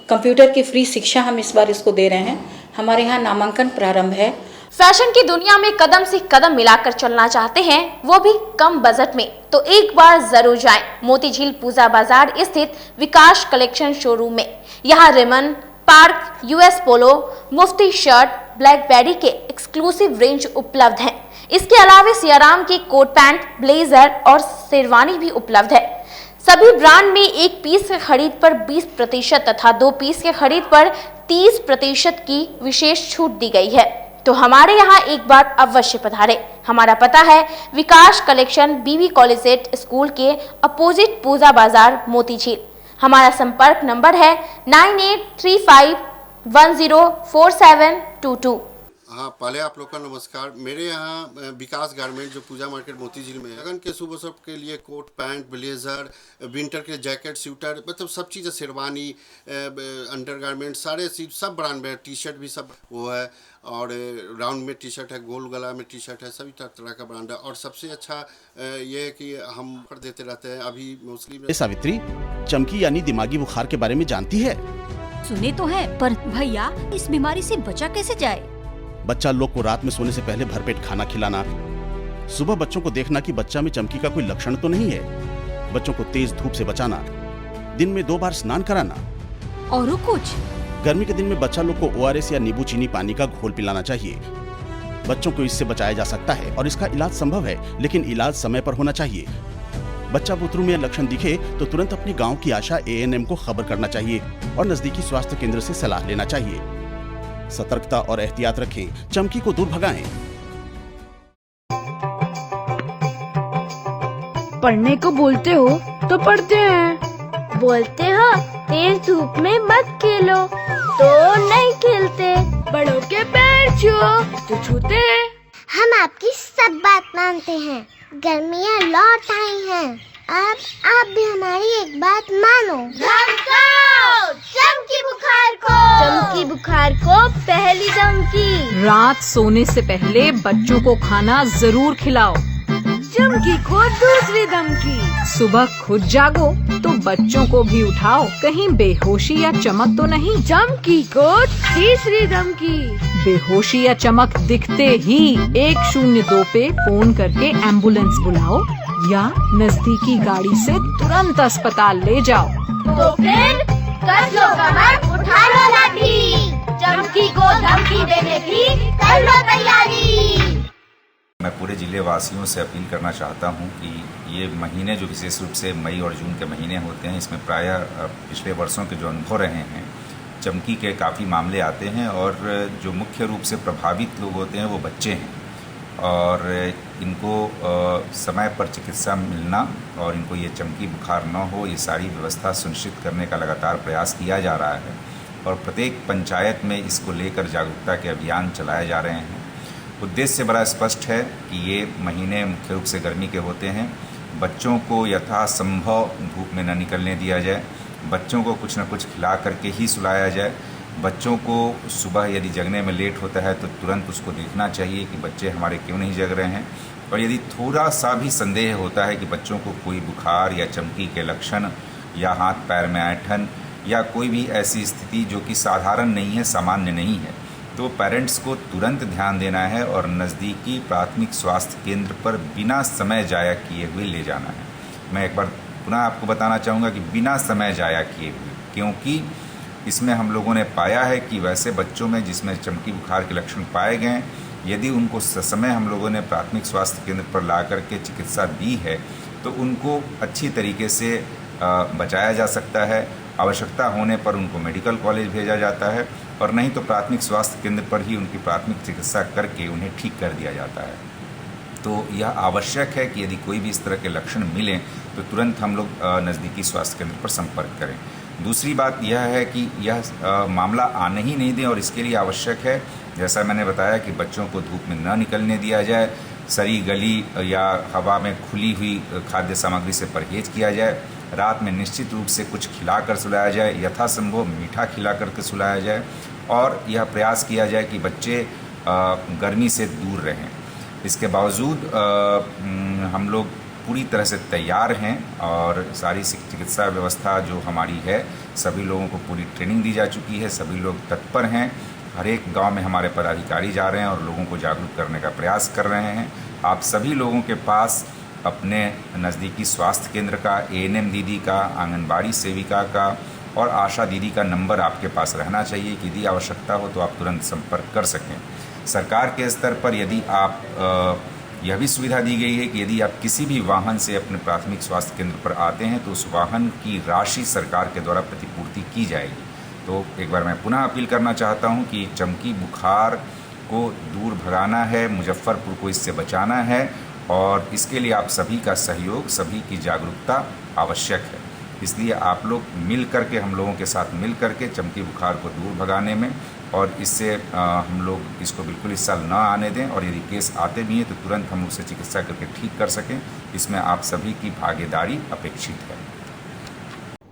कंप्यूटर की फ्री शिक्षा हम इस बार इसको दे रहे हैं। हमारे यहाँ नामांकन प्रारंभ है। फैशन की दुनिया में कदम से कदम मिलाकर चलना चाहते हैं, वो भी कम बजट में, तो एक बार जरूर जाएं मोतीझील पूजा बाजार स्थित विकास कलेक्शन शोरूम में। यहाँ रेमन, पार्क, यूएस पोलो, मुफ्ती शर्ट, ब्लैकबेरी के एक्सक्लूसिव रेंज उपलब्ध हैं। इसके अलावा सियाराम के कोट पैंट, ब्लेजर और शेरवानी भी उपलब्ध है। सभी ब्रांड में एक पीस के खरीद पर 20% तथा 2 पीस के खरीद पर 30% की विशेष छूट दी गई है। तो हमारे यहाँ एक बार अवश्य पधारे। हमारा पता है विकास कलेक्शन, बीबी कॉलेज स्कूल के अपोजिट पूजा बाजार, मोतीझील। हमारा संपर्क नंबर है 9835104722। हाँ, पहले आप लोग का नमस्कार। मेरे यहाँ विकास गारमेंट जो पूजा मार्केट मोतीझील में है, लगन के शुभ अवसर के लिए कोट पैंट, ब्लेजर, विंटर के जैकेट, स्वेटर, मतलब सब चीज़, शेरवानी, अंडर गारमेंट, सारे चीज सब ब्रांड में, टी शर्ट भी सब वो है, और राउंड में टी शर्ट है, गोल गला में टी शर्ट है, सभी तरह का ब्रांड है। और सबसे अच्छा ये है कि हम ऑफर देते रहते हैं। अभी मोस्टली सावित्री, चमकी यानी दिमागी बुखार के बारे में जानती है? सुने तो है, पर भैया इस बीमारी से बचा कैसे जाए? बच्चा लोग को रात में सोने से पहले भरपेट खाना खिलाना, सुबह बच्चों को देखना कि बच्चा में चमकी का कोई लक्षण तो नहीं है, बच्चों को तेज धूप से बचाना, दिन में 2 बार स्नान कराना, और कुछ? गर्मी के दिन में बच्चा लोग को ORS या नींबू चीनी पानी का घोल पिलाना चाहिए। बच्चों को इससे बचाया जा सकता है और इसका इलाज संभव है, लेकिन इलाज समय पर होना चाहिए। बच्चा बुतरू में लक्षण दिखे तो तुरंत अपने गांव की आशा ANM को खबर करना चाहिए और नजदीकी स्वास्थ्य केंद्र से सलाह लेना चाहिए। सतर्कता और एहतियात रखें, चमकी को दूर भगाएं। पढ़ने को बोलते हो तो पढ़ते हैं, बोलते हो तेज धूप में मत खेलो तो नहीं खेलते, बड़ों के पैर छुओ तो छूते हैं। हम आपकी सब बात मानते हैं, गर्मियाँ लौट आई हैं, अब आप भी हमारी एक बात मानो। चमकी बुखार को पहली धमकी। रात सोने से पहले बच्चों को खाना जरूर खिलाओ। चमकी को दूसरी धमकी। सुबह खुद जागो तो बच्चों को भी उठाओ, कहीं बेहोशी या चमक तो नहीं। चमकी को तीसरी धमकी। बेहोशी या चमक दिखते ही 102 पे फोन करके एम्बुलेंस बुलाओ या नजदीकी गाड़ी से तुरंत अस्पताल ले जाओ। तो फिर कर लो कमर, उठा लो लाठी, चमकी को धमकी देने की कर लो तैयारी। मैं पूरे जिले वासियों से अपील करना चाहता हूं कि ये महीने जो विशेष रूप से मई और जून के महीने होते हैं, इसमें प्रायः पिछले वर्षों के जो अनुभव रहे हैं, चमकी के काफ़ी मामले आते हैं और जो मुख्य रूप से प्रभावित लोग होते हैं वो बच्चे हैं और इनको समय पर चिकित्सा मिलना और इनको ये चमकी बुखार न हो, ये सारी व्यवस्था सुनिश्चित करने का लगातार प्रयास किया जा रहा है और प्रत्येक पंचायत में इसको लेकर जागरूकता के अभियान चलाए जा रहे हैं। उद्देश्य बड़ा स्पष्ट है कि ये महीने मुख्य रूप से गर्मी के होते हैं, बच्चों को यथासंभव धूप में न निकलने दिया जाए, बच्चों को कुछ न कुछ खिला करके ही सुलाया जाए। बच्चों को सुबह यदि जगने में लेट होता है तो तुरंत उसको देखना चाहिए कि बच्चे हमारे क्यों नहीं जग रहे हैं, और यदि थोड़ा सा भी संदेह होता है कि बच्चों को कोई बुखार या चमकी के लक्षण या हाथ पैर में ऐंठन या कोई भी ऐसी स्थिति जो कि साधारण नहीं है, सामान्य नहीं है, तो पेरेंट्स को तुरंत ध्यान देना है और नज़दीकी प्राथमिक स्वास्थ्य केंद्र पर बिना समय जाया किए हुए ले जाना है। मैं एक बार पुनः आपको बताना चाहूँगा कि बिना समय जाया किए हुए, क्योंकि इसमें हम लोगों ने पाया है कि वैसे बच्चों में जिसमें चमकी बुखार के लक्षण पाए गए, यदि उनको समय हम लोगों ने प्राथमिक स्वास्थ्य केंद्र पर ला करके चिकित्सा दी है तो उनको अच्छी तरीके से बचाया जा सकता है। आवश्यकता होने पर उनको मेडिकल कॉलेज भेजा जाता है और नहीं तो प्राथमिक स्वास्थ्य केंद्र पर ही उनकी प्राथमिक चिकित्सा करके उन्हें ठीक कर दिया जाता है। तो यह आवश्यक है कि यदि कोई भी इस तरह के लक्षण मिलें तो तुरंत हम लोग नज़दीकी स्वास्थ्य केंद्र पर संपर्क करें। दूसरी बात यह है कि यह मामला आने ही नहीं दें और इसके लिए आवश्यक है, जैसा मैंने बताया, कि बच्चों को धूप में न निकलने दिया जाए, सड़ी गली या हवा में खुली हुई खाद्य सामग्री से परहेज किया जाए, रात में निश्चित रूप से कुछ खिलाकर सुलाया जाए, यथासंभव मीठा खिला करके सुलाया जाए और यह प्रयास किया जाए कि बच्चे गर्मी से दूर रहें। इसके बावजूद हम लोग पूरी तरह से तैयार हैं और सारी चिकित्सा व्यवस्था जो हमारी है, सभी लोगों को पूरी ट्रेनिंग दी जा चुकी है, सभी लोग तत्पर हैं हर एक गांव में हमारे पदाधिकारी जा रहे हैं और लोगों को जागरूक करने का प्रयास कर रहे हैं। आप सभी लोगों के पास अपने नज़दीकी स्वास्थ्य केंद्र का, ANM दीदी का, आंगनबाड़ी सेविका का और आशा दीदी का नंबर आपके पास रहना चाहिए कि यदि आवश्यकता हो तो आप तुरंत संपर्क कर सकें। सरकार के स्तर पर यदि आप यह भी सुविधा दी गई है कि यदि आप किसी भी वाहन से अपने प्राथमिक स्वास्थ्य केंद्र पर आते हैं तो उस वाहन की राशि सरकार के द्वारा प्रतिपूर्ति की जाएगी। तो एक बार मैं पुनः अपील करना चाहता हूं कि चमकी बुखार को दूर भगाना है, मुजफ्फरपुर को इससे बचाना है और इसके लिए आप सभी का सहयोग, सभी की जागरूकता आवश्यक है। इसलिए आप लोग मिल करके, हम लोगों के साथ मिल करके चमकी बुखार को दूर भगाने में और इससे हम लोग इसको बिल्कुल इस साल ना आने दें और यदि केस आते भी हैं तो तुरंत हम उससे चिकित्सा करके ठीक कर सकें। इसमें आप सभी की भागीदारी अपेक्षित है।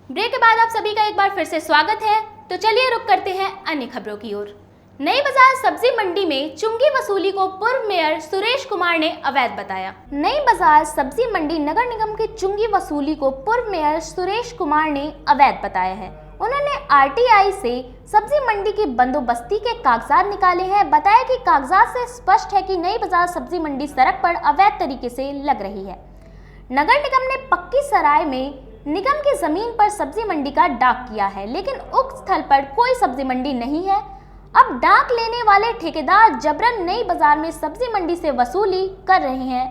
ब्रेक के बाद आप सभी का एक बार फिर से स्वागत है। तो चलिए रुक करते हैं अन्य खबरों की ओर। नई बाजार सब्जी मंडी में चुंगी वसूली को पूर्व मेयर सुरेश कुमार ने अवैध बताया। नई बाजार सब्जी मंडी नगर निगम की चुंगी वसूली को पूर्व मेयर सुरेश कुमार ने अवैध बताया है। उन्होंने RTI से सब्जी मंडी की बंदोबस्ती के कागजात निकाले हैं। बताया कि कागजात से स्पष्ट है कि नई बाजार सब्जी मंडी सड़क पर अवैध तरीके से लग रही है। नगर निगम ने पक्की सराय में निगम की जमीन पर सब्जी मंडी का डाक किया है, लेकिन उक्त स्थल पर कोई सब्जी मंडी नहीं है। अब डाक लेने वाले ठेकेदार जबरन नई बाजार में सब्जी मंडी से वसूली कर रहे हैं,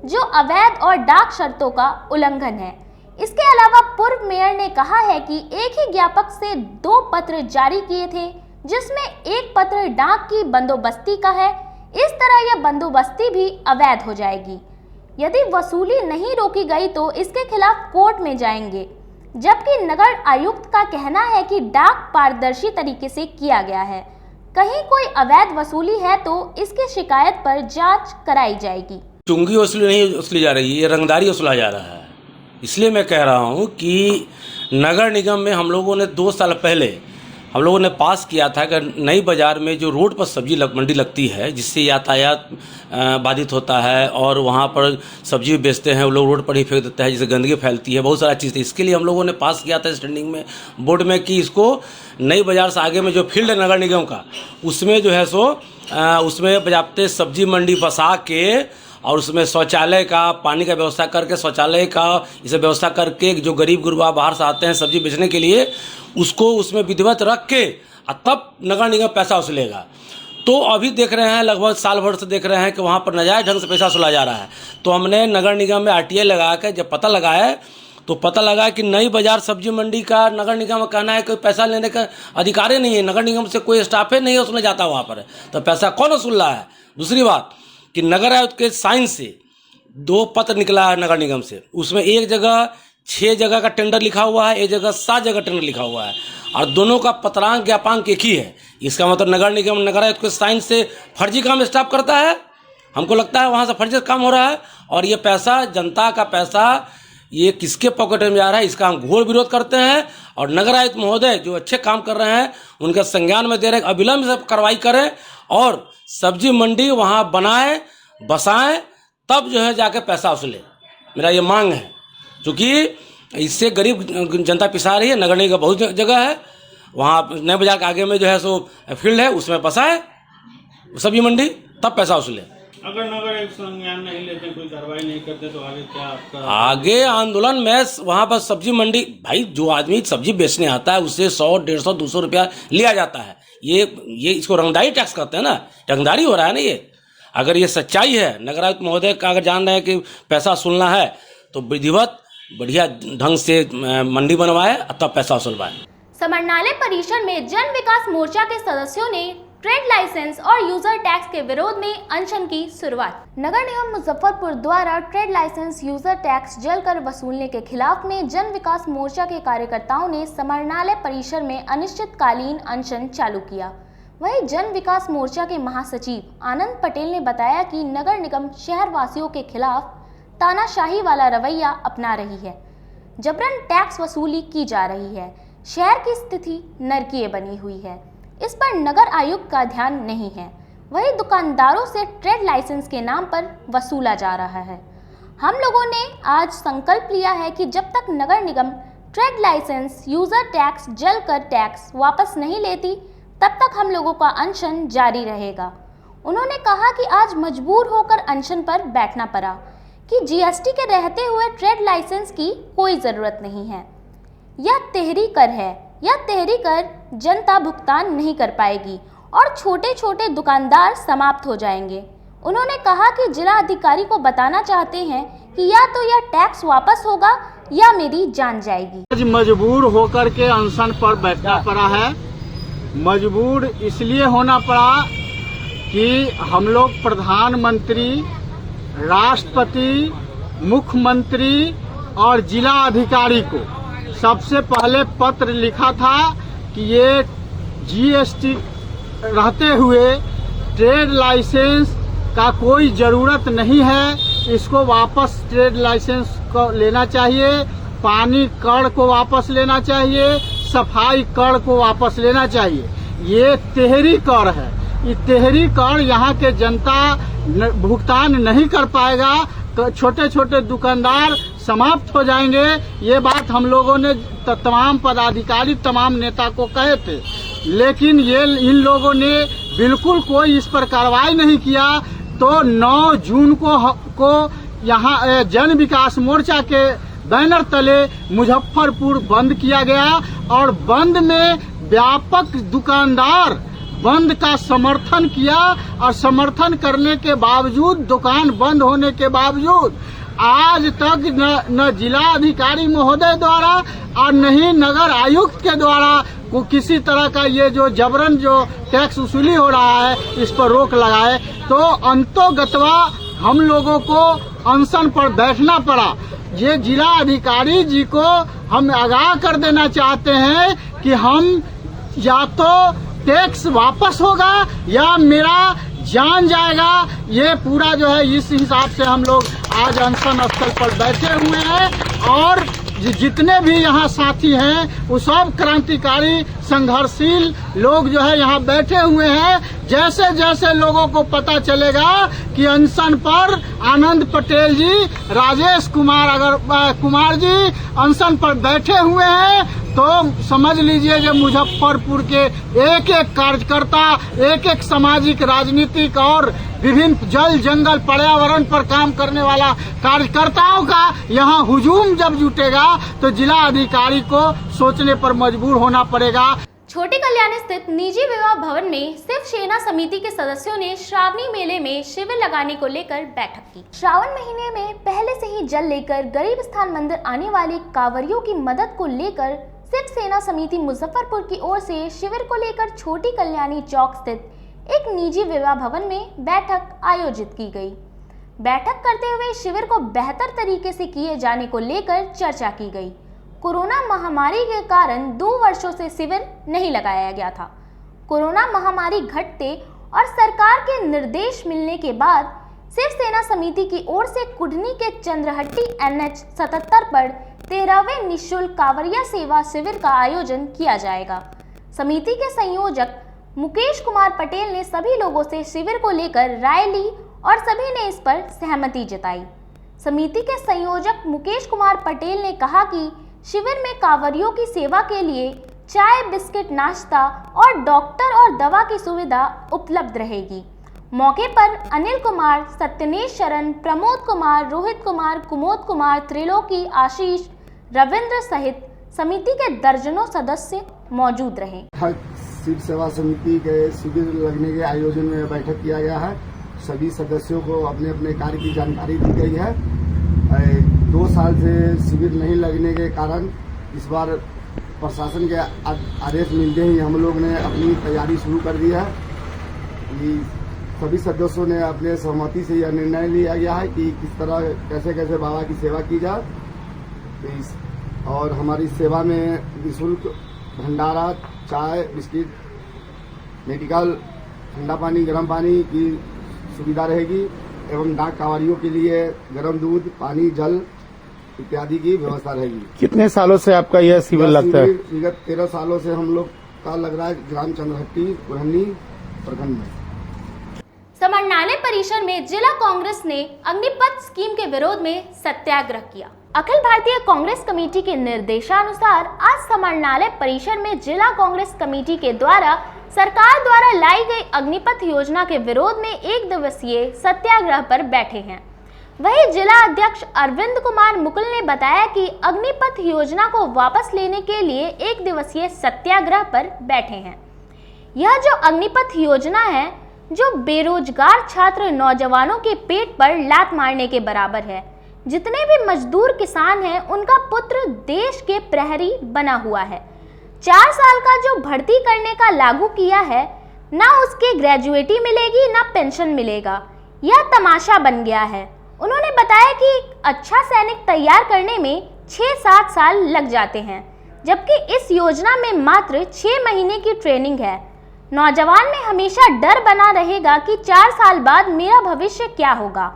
जो अवैध और डाक शर्तों का उल्लंघन है। इसके अलावा पूर्व मेयर ने कहा है कि एक ही ज्ञापक से 2 पत्र जारी किए थे, जिसमें एक पत्र डाक की बंदोबस्ती का है। इस तरह यह बंदोबस्ती भी अवैध हो जाएगी। यदि वसूली नहीं रोकी गई तो इसके खिलाफ कोर्ट में जाएंगे। जबकि नगर आयुक्त का कहना है कि डाक पारदर्शी तरीके से किया गया है। कहीं कोई अवैध वसूली है तो इसकी शिकायत पर जांच कराई जाएगी। चुंगी वसूली नहीं वसूली जा रही है, ये रंगदारी वसूला जा रहा है। इसलिए मैं कह रहा हूँ कि नगर निगम में हम लोगों ने 2 साल पहले हम लोगों ने पास किया था कि नई बाज़ार में जो रोड पर सब्जी मंडी लगती है, जिससे यातायात बाधित होता है और वहाँ पर सब्जी बेचते हैं वो लोग रोड पर ही फेंक देते हैं, जिससे गंदगी फैलती है, बहुत सारा चीज़ थी। इसके लिए हम लोगों ने पास किया था स्टैंडिंग में बोर्ड में कि इसको नई बाज़ार से आगे में जो फील्ड है नगर निगम का, उसमें जो है सो उसमें बजाते सब्जी मंडी बसा के और उसमें शौचालय का, पानी का व्यवस्था करके, शौचालय का इसे व्यवस्था करके, जो गरीब गुरबा बाहर से आते हैं सब्जी बेचने के लिए, उसको उसमें विधिवत रख के तब नगर निगम पैसा वसूलेगा। तो अभी देख रहे हैं, लगभग साल भर से देख रहे हैं कि वहाँ पर नाजायज ढंग से पैसा वसूला जा रहा है। तो हमने नगर निगम में RTI लगा कर जब पता लगाया तो पता लगा कि नई बाजार सब्जी मंडी का नगर निगम का कहना है कि पैसा लेने का अधिकार ही नहीं है, नगर निगम से कोई स्टाफ ही नहीं है उसमें जाता वहाँ पर, तो पैसा कौन वसूल रहा है। दूसरी बात कि नगर आयुक्त के साइन से 2 पत्र निकला है नगर निगम से, उसमें एक जगह 6 जगह का टेंडर लिखा हुआ है, एक जगह 7 जगह टेंडर लिखा हुआ है और दोनों का पत्रांक ज्ञापांक एक ही है। इसका मतलब नगर निगम नगर आयुक्त के साइन से फर्जी काम स्टाफ करता है। हमको लगता है वहाँ से फर्जी काम हो रहा है और ये पैसा, जनता का पैसा, ये किसके पॉकेट में जा रहा है, इसका हम घोर विरोध करते हैं। और नगर आयुक्त महोदय जो अच्छे काम कर रहे हैं उनका संज्ञान में दे रहे हैं, अविलंब से कार्रवाई करें और सब्जी मंडी वहाँ बनाए बसाएं, तब जो है जाके पैसा वसूले। मेरा ये मांग है, क्योंकि इससे गरीब जनता पिसा रही है। नगर निगम का बहुत जगह है, वहाँ नए बाजार के आगे में जो है सो फील्ड है, उसमें बसाए सब्जी मंडी, तब पैसा वसूले। अगर नगर संज्ञान नहीं लेते, कोई कार्रवाई नहीं करते तो आगे क्या आपका? आगे आंदोलन में वहाँ पर सब्जी मंडी, भाई जो आदमी सब्जी बेचने आता है उससे 100, 150, 200 रुपया लिया जाता है। ये इसको रंगदारी टैक्स कहते हैं ना, रंगदारी हो रहा है ना ये। अगर ये सच्चाई है, नगर आयुक्त महोदय का अगर जान रहे हैं कि पैसा वसूलना है तो विधिवत बढ़िया ढंग से मंडी बनवाए तब पैसा वसूलवाए। समरनालय परिसर में जन विकास मोर्चा के सदस्यों ने ट्रेड लाइसेंस और यूजर टैक्स के विरोध में अनशन की शुरुआत। नगर निगम मुजफ्फरपुर द्वारा ट्रेड लाइसेंस यूजर टैक्स जलकर वसूलने के खिलाफ में जन विकास मोर्चा के कार्यकर्ताओं ने समरनालय परिसर में अनिश्चितकालीन अनशन चालू किया। वहीं जन विकास मोर्चा के महासचिव आनंद पटेल ने बताया कि नगर निगम शहर वासियों के खिलाफ तानाशाही वाला रवैया अपना रही है, जबरन टैक्स वसूली की जा रही है। शहर की स्थिति नरकीय बनी हुई है, इस पर नगर आयुक्त का ध्यान नहीं है। वहीं दुकानदारों से ट्रेड लाइसेंस के नाम पर वसूला जा रहा है। हम लोगों ने आज संकल्प लिया है कि जब तक नगर निगम ट्रेड लाइसेंस, यूजर टैक्स, जलकर टैक्स वापस नहीं लेती, तब तक हम लोगों का अनशन जारी रहेगा। उन्होंने कहा कि आज मजबूर होकर अनशन पर बैठना पड़ा कि जीएसटी के रहते हुए ट्रेड लाइसेंस की कोई ज़रूरत नहीं है। यह तेहरी कर है, यह तेहरी कर जनता भुगतान नहीं कर पाएगी और छोटे छोटे दुकानदार समाप्त हो जाएंगे। उन्होंने कहा कि जिला अधिकारी को बताना चाहते हैं कि या तो यह टैक्स वापस होगा या मेरी जान जाएगी। आज मजबूर होकर के अनशन पर बैठना पड़ा है। मजबूर इसलिए होना पड़ा कि हम लोग प्रधानमंत्री, राष्ट्रपति, मुख्यमंत्री और जिला अधिकारी को सबसे पहले पत्र लिखा था कि ये जीएसटी रहते हुए ट्रेड लाइसेंस का कोई ज़रूरत नहीं है, इसको वापस ट्रेड लाइसेंस को लेना चाहिए, पानी कर को वापस लेना चाहिए, सफाई कर को वापस लेना चाहिए। ये तेहरी कर है, ये तेहरी कर यहाँ के जनता भुगतान नहीं कर पाएगा तो छोटे छोटे दुकानदार समाप्त हो जाएंगे। ये बात हम लोगों ने तमाम पदाधिकारी, तमाम नेता को कहे थे, लेकिन ये इन लोगों ने बिल्कुल कोई इस पर कार्रवाई नहीं किया। तो 9 जून को यहाँ जन विकास मोर्चा के बैनर तले मुजफ्फरपुर बंद किया गया और बंद में व्यापक दुकानदार बंद का समर्थन किया और समर्थन करने के बावजूद, दुकान बंद होने के बावजूद आज तक न जिला अधिकारी महोदय द्वारा और न ही नगर आयुक्त के द्वारा को किसी तरह का ये जो जबरन जो टैक्स वसूली हो रहा है इस पर रोक लगाए। तो अंतोगतवा हम लोगों को अनशन पर बैठना पड़ा। ये जिला अधिकारी जी को हम आगाह कर देना चाहते हैं कि हम या तो टैक्स वापस होगा या मेरा जान जाएगा। ये पूरा जो है इस हिसाब से हम लोग आज अनशन स्थल पर बैठे हुए हैं और जितने भी यहाँ साथी हैं वो सब क्रांतिकारी संघर्षशील लोग जो है यहाँ बैठे हुए हैं। जैसे जैसे लोगों को पता चलेगा कि अनशन पर आनंद पटेल जी, राजेश कुमार जी अनशन पर बैठे हुए हैं तो समझ लीजिए कि मुजफ्फरपुर के एक एक कार्यकर्ता, एक एक सामाजिक, राजनीतिक और विभिन्न जल जंगल पर्यावरण पर काम करने वाला कार्यकर्ताओं का यहाँ हुजूम जब जुटेगा तो जिला अधिकारी को सोचने पर मजबूर होना पड़ेगा। छोटी कल्याणी स्थित निजी विवाह भवन में शिवसेना समिति के सदस्यों ने श्रावणी मेले में शिविर लगाने को लेकर बैठक की। श्रावण महीने में पहले से ही जल लेकर गरीब स्थान मंदिर आने वाले कांवरियों की मदद को लेकर शिवसेना समिति मुजफ्फरपुर की ओर से शिविर को लेकर छोटी कल्याणी चौक स्थित एक निजी विवाह भवन में बैठक आयोजित की गई। बैठक करते हुए शिविर को बेहतर तरीके से किए जाने को लेकर चर्चा की गई। कोरोना महामारी के कारण 2 वर्षों से शिविर नहीं लगाया गया था। कोरोना महामारी घटते और सरकार के निर्देश मिलने के बाद शिवसेना समिति की ओर से कुढ़नी के चंद्रहट्टी NH 77 पर 13वें निःशुल्क कांवरिया सेवा शिविर का आयोजन किया जाएगा। समिति के संयोजक मुकेश कुमार पटेल ने सभी लोगों से शिविर को लेकर राय ली और सभी ने इस पर सहमति जताई। समिति के संयोजक मुकेश कुमार पटेल ने कहा कि शिविर में कांवरियों की सेवा के लिए चाय, बिस्किट, नाश्ता और डॉक्टर और दवा की सुविधा उपलब्ध रहेगी। मौके पर अनिल कुमार, सत्यनेश शरण, प्रमोद कुमार, रोहित कुमार, कुमोद कुमार, त्रिलोकी, आशीष, रविंद्र सहित समिति के दर्जनों सदस्य मौजूद रहे। शिव सेवा समिति के शिविर लगने के आयोजन में बैठक किया गया है। सभी सदस्यों को अपने अपने कार्य की जानकारी दी गई है। 2 साल से शिविर नहीं लगने के कारण इस बार प्रशासन के आदेश मिलते ही हम लोग ने अपनी तैयारी शुरू कर दी है। सभी सदस्यों ने अपने सहमति से यह निर्णय लिया गया है कि किस तरह कैसे कैसे बाबा की सेवा की जाए और हमारी सेवा में निःशुल्क भंडारा, चाय, बिस्किट, मेडिकल, ठंडा पानी, गर्म पानी की सुविधा रहेगी एवं डाक कांवरियों के लिए गर्म दूध, पानी, जल इत्यादि की व्यवस्था रहेगी। कितने सालों से आपका यह शिविर लगता है? विगत 13 सालों से हम लोग का लग रहा है ग्राम चंद्रहट्टी कुढ़नी प्रखंड में। समरनालय परिसर में जिला कांग्रेस ने अग्निपथ स्कीम के विरोध में सत्याग्रह किया। अखिल भारतीय कांग्रेस कमेटी के निर्देशानुसार आज समरनालय परिसर में जिला कांग्रेस कमेटी के द्वारा सरकार द्वारा लाई गई अग्निपथ योजना के विरोध में 1 दिवसीय सत्याग्रह पर बैठे हैं। वहीं जिला अध्यक्ष अरविंद कुमार मुकुल ने बताया कि अग्निपथ योजना को वापस लेने के लिए 1 दिवसीय सत्याग्रह पर बैठे हैं। यह जो अग्निपथ योजना है, जो बेरोजगार छात्र नौजवानों के पेट पर लात मारने के बराबर है। जितने भी मजदूर किसान हैं, उनका पुत्र देश के प्रहरी बना हुआ है। 4 साल का जो भर्ती करने का लागू किया है, ना उसके ग्रेजुएटी मिलेगी ना पेंशन मिलेगा। यह तमाशा बन गया है। उन्होंने बताया कि अच्छा सैनिक तैयार करने में 6-7 साल लग जाते हैं, जबकि इस योजना में मात्र 6 महीने की ट्रेनिंग है। नौजवान में हमेशा डर बना रहेगा कि 4 साल बाद मेरा भविष्य क्या होगा।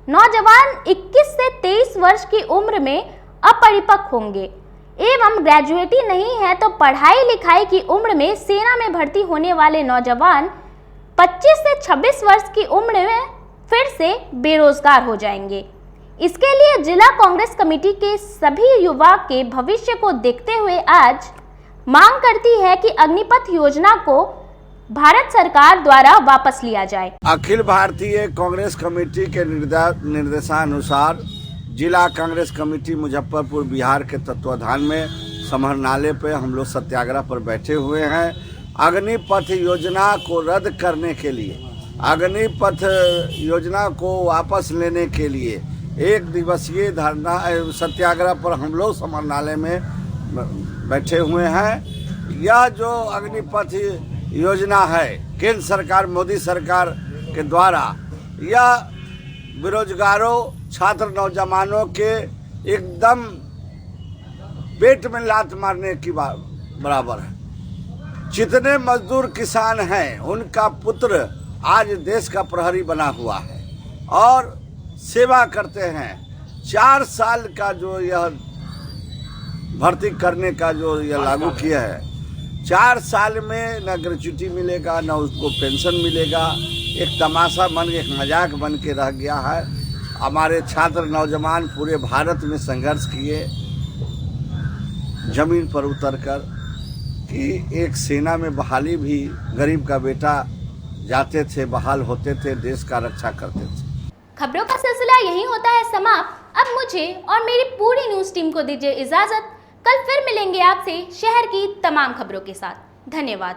नौजवान 21 से 23 वर्ष की उम्र में अपरिपक्व होंगे एवं ग्रेजुएटी नहीं है तो पढ़ाई लिखाई की उम्र में सेना में भर्ती होने वाले नौजवान 25 से 26 वर्ष की उम्र में फिर से बेरोजगार हो जाएंगे। इसके लिए जिला कांग्रेस कमेटी के सभी युवा के भविष्य को देखते हुए आज मांग करती है कि अग्निपथ योजना को भारत सरकार द्वारा वापस लिया जाए। अखिल भारतीय कांग्रेस कमेटी के निर्देशानुसार जिला कांग्रेस कमेटी मुजफ्फरपुर बिहार के तत्वाधान में समाहरणालय पे हम लोग सत्याग्रह पर बैठे हुए हैं। अग्निपथ योजना को रद्द करने के लिए, अग्निपथ योजना को वापस लेने के लिए 1 दिवसीय धरना सत्याग्रह पर हम लोग समाहरणालय में बैठे हुए हैं। यह जो अग्निपथ योजना है केंद्र सरकार मोदी सरकार के द्वारा, यह बेरोजगारों छात्र नौजवानों के एकदम पेट में लात मारने की बराबर है। जितने मजदूर किसान हैं उनका पुत्र आज देश का प्रहरी बना हुआ है और सेवा करते हैं। 4 साल का जो यह भर्ती करने का जो यह लागू किया है, 4 साल में न ग्रेजुएटी मिलेगा न उसको पेंशन मिलेगा। एक तमाशा बन के, एक मजाक बन के रह गया है। हमारे छात्र नौजवान पूरे भारत में संघर्ष किए जमीन पर उतरकर कि एक सेना में बहाली भी गरीब का बेटा जाते थे, बहाल होते थे, देश का रक्षा करते थे। खबरों का सिलसिला यही होता है समाप्त। अब मुझे और मेरी पूरी न्यूज़ टीम को दीजिए इजाजत। कल फिर मिलेंगे आपसे शहर की तमाम खबरों के साथ। धन्यवाद।